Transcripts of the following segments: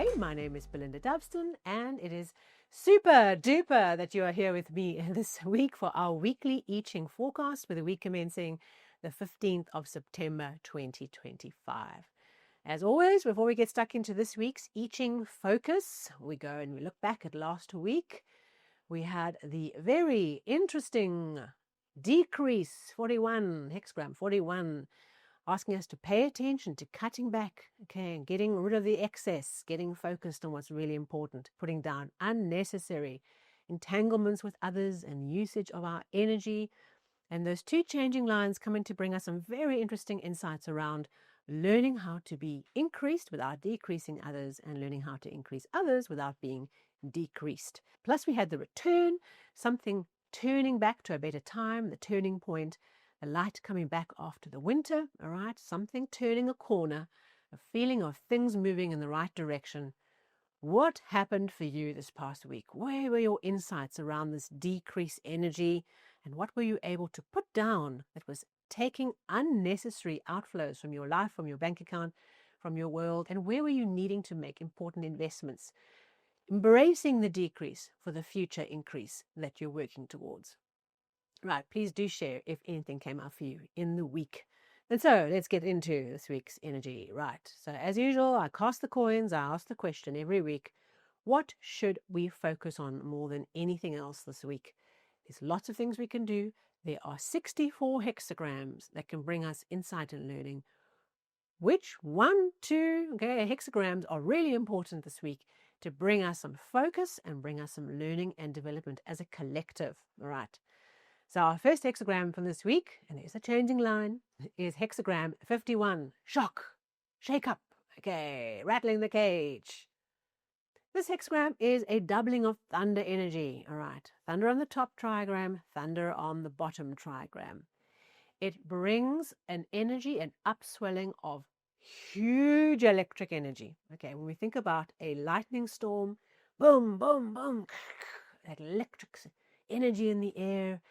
Hey, my name is Belinda Dubston, and it is super duper that you are here with me this week for our weekly I Ching forecast for the week commencing the 15th of September 2025. As always, before we get stuck into this week's I Ching focus, we go and we look back at last week. We had the very interesting decrease 41, hexagram 41, asking us to pay attention to cutting back, okay, and getting rid of the excess, getting focused on what's really important, putting down unnecessary entanglements with others and usage of our energy. And those two changing lines come in to bring us some very interesting insights around learning how to be increased without decreasing others and learning how to increase others without being decreased. Plus we had the return, something turning back to a better time, the turning point, the light coming back after the winter, all right, something turning a corner, a feeling of things moving in the right direction. What happened for you this past week? Where were your insights around this decreased energy? And what were you able to put down that was taking unnecessary outflows from your life, from your bank account, from your world? And where were you needing to make important investments? Embracing the decrease for the future increase that you're working towards. Right, please do share if anything came out for you in the week. And so let's get into this week's energy. Right, so as usual, I cast the coins, I ask the question every week, what should we focus on more than anything else this week? There's lots of things we can do. There are 64 hexagrams that can bring us insight and learning. Which hexagrams are really important this week to bring us some focus and bring us some learning and development as a collective. All right. So our first hexagram from this week, and there's a changing line, is hexagram 51. Shock, shake up, okay, rattling the cage. This hexagram is a doubling of thunder energy, all right. Thunder on the top trigram, thunder on the bottom trigram. It brings an energy, an upswelling of huge electric energy. Okay, when we think about a lightning storm, boom, boom, boom, that electric energy in the air,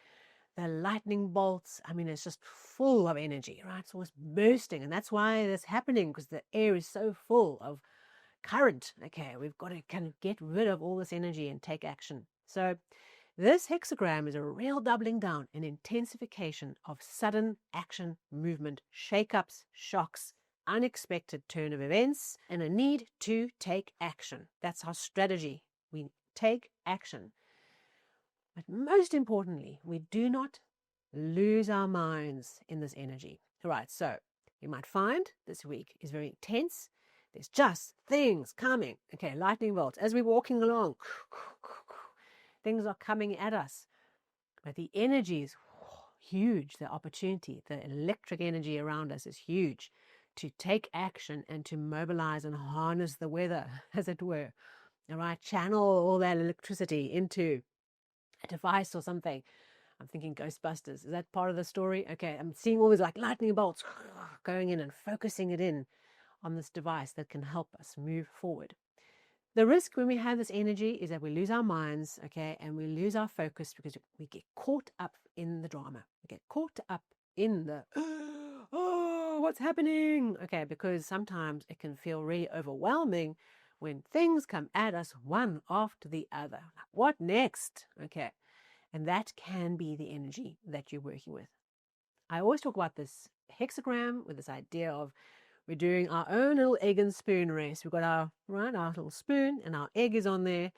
the lightning bolts, I mean, it's just full of energy, right? It's almost bursting. And that's why that's happening, because the air is so full of current. Okay, we've got to kind of get rid of all this energy and take action. So this hexagram is a real doubling down and intensification of sudden action, movement, shake-ups, shocks, unexpected turn of events, and a need to take action. That's our strategy. We take action. But most importantly, we do not lose our minds in this energy. All right, so you might find this week is very intense. There's just things coming. Okay, lightning bolts. As we're walking along, things are coming at us. But the energy is huge. The opportunity, the electric energy around us is huge to take action and to mobilize and harness the weather, as it were. All right, channel all that electricity into a device or something. I'm thinking Ghostbusters. Is that part of the story? Okay, I'm seeing all these like lightning bolts going in and focusing it in on this device that can help us move forward. The risk when we have this energy is that we lose our minds, okay, and we lose our focus because we get caught up in the drama. We get caught up in the, oh, what's happening? Okay, because sometimes it can feel really overwhelming when things come at us one after the other. What next? Okay. And that can be the energy that you're working with. I always talk about this hexagram with this idea of we're doing our own little egg and spoon race. We've got our little spoon and our egg is on there.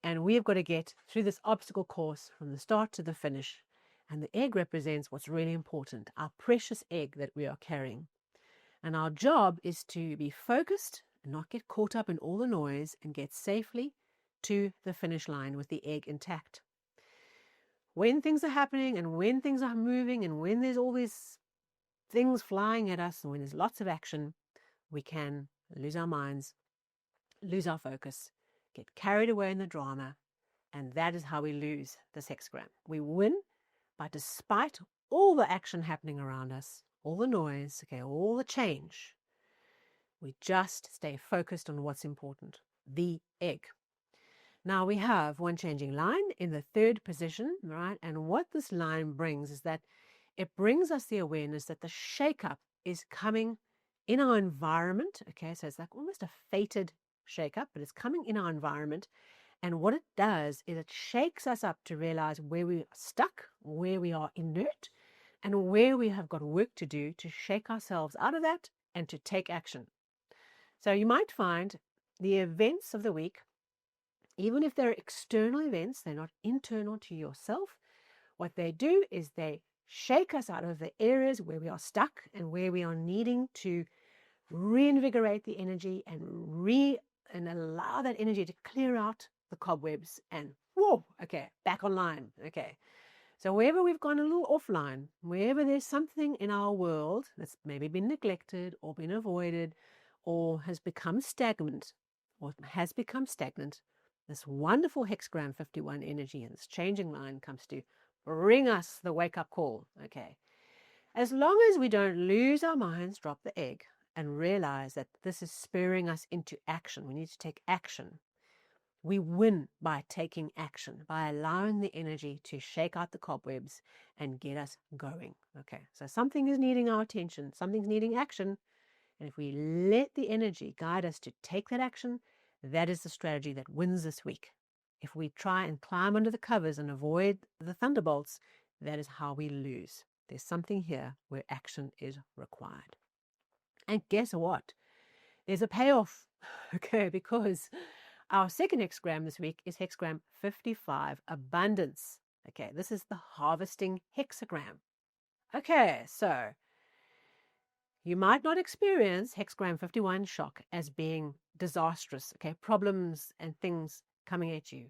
And we've got to get through this obstacle course from the start to the finish. And the egg represents what's really important, our precious egg that we are carrying. And our job is to be focused and not get caught up in all the noise and get safely to the finish line with the egg intact. When things are happening and when things are moving and when there's all these things flying at us and when there's lots of action, we can lose our minds, lose our focus, get carried away in the drama, and that is how we lose this hexagram. We win by, despite all the action happening around us, all the noise, okay, all the change, we just stay focused on what's important, the egg. Now we have one changing line in the third position, right? And what this line brings is that it brings us the awareness that the shake-up is coming in our environment. Okay, so it's like almost a fated shake-up, but it's coming in our environment. And what it does is it shakes us up to realize where we're stuck, where we are inert, and where we have got work to do to shake ourselves out of that and to take action. So you might find the events of the week, even if they're external events, they're not internal to yourself. What they do is they shake us out of the areas where we are stuck and where we are needing to reinvigorate the energy and allow that energy to clear out the cobwebs and whoa, okay, back online. Okay. So wherever we've gone a little offline, wherever there's something in our world that's maybe been neglected or been avoided or has become stagnant, this wonderful Hexagram 51 energy and this changing line comes to bring us the wake-up call. Okay. As long as we don't lose our minds, drop the egg, and realize that this is spurring us into action. We need to take action. We win by taking action, by allowing the energy to shake out the cobwebs and get us going. Okay, so something is needing our attention, something's needing action, and if we let the energy guide us to take that action, that is the strategy that wins this week. If we try and climb under the covers and avoid the thunderbolts, that is how we lose. There's something here where action is required. And guess what? There's a payoff, okay, because our second hexagram this week is hexagram 55, abundance. Okay, this is the harvesting hexagram. Okay, so you might not experience hexagram 51 shock as being disastrous, okay, problems and things coming at you.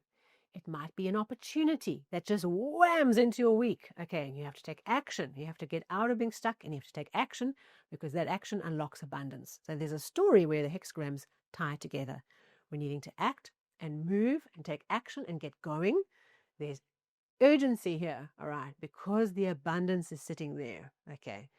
It might be an opportunity that just whams into your week. Okay, and you have to take action. You have to get out of being stuck and you have to take action because that action unlocks abundance. So there's a story where the hexagrams tie together. We're needing to act and move and take action and get going. There's urgency here, all right, because the abundance is sitting there. Okay,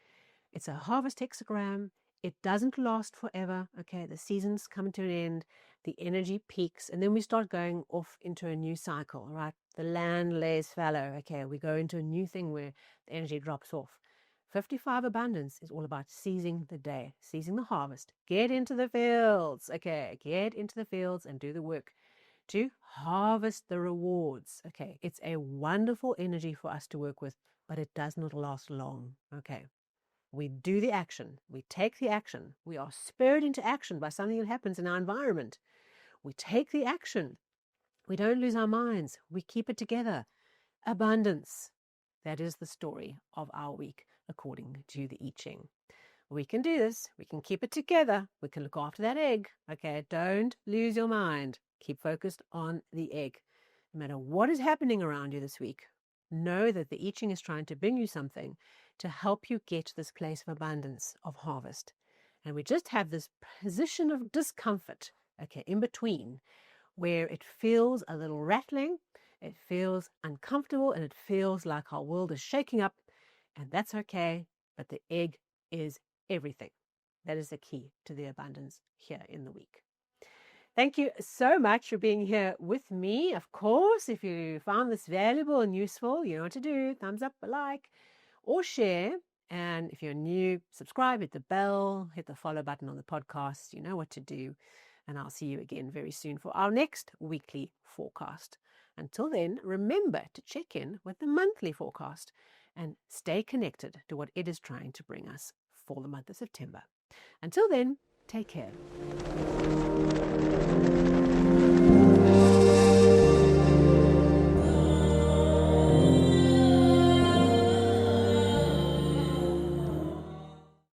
it's a harvest hexagram. It doesn't last forever. Okay, the seasons come to an end, the energy peaks, and then we start going off into a new cycle, right? The land lays fallow. Okay, we go into a new thing where the energy drops off. 55 abundance is all about seizing the day, seizing the harvest. Get into the fields. Okay, get into the fields and do the work to harvest the rewards. Okay, it's a wonderful energy for us to work with, but it does not last long. Okay. We do the action. We take the action. We are spurred into action by something that happens in our environment. We take the action. We don't lose our minds. We keep it together. Abundance. That is the story of our week, according to the I Ching. We can do this. We can keep it together. We can look after that egg. Okay, don't lose your mind. Keep focused on the egg. No matter what is happening around you this week, know that the I Ching is trying to bring you something to help you get to this place of abundance, of harvest. And we just have this position of discomfort, okay, in between, where it feels a little rattling, it feels uncomfortable, and it feels like our world is shaking up, and that's okay, but the egg is everything. That is the key to the abundance here in the week. Thank you so much for being here with me. Of course, if you found this valuable and useful, you know what to do. Thumbs up, a like, or share. And if you're new, subscribe, hit the bell, hit the follow button on the podcast. You know what to do. And I'll see you again very soon for our next weekly forecast. Until then, remember to check in with the monthly forecast and stay connected to what it is trying to bring us for the month of September. Until then, take care.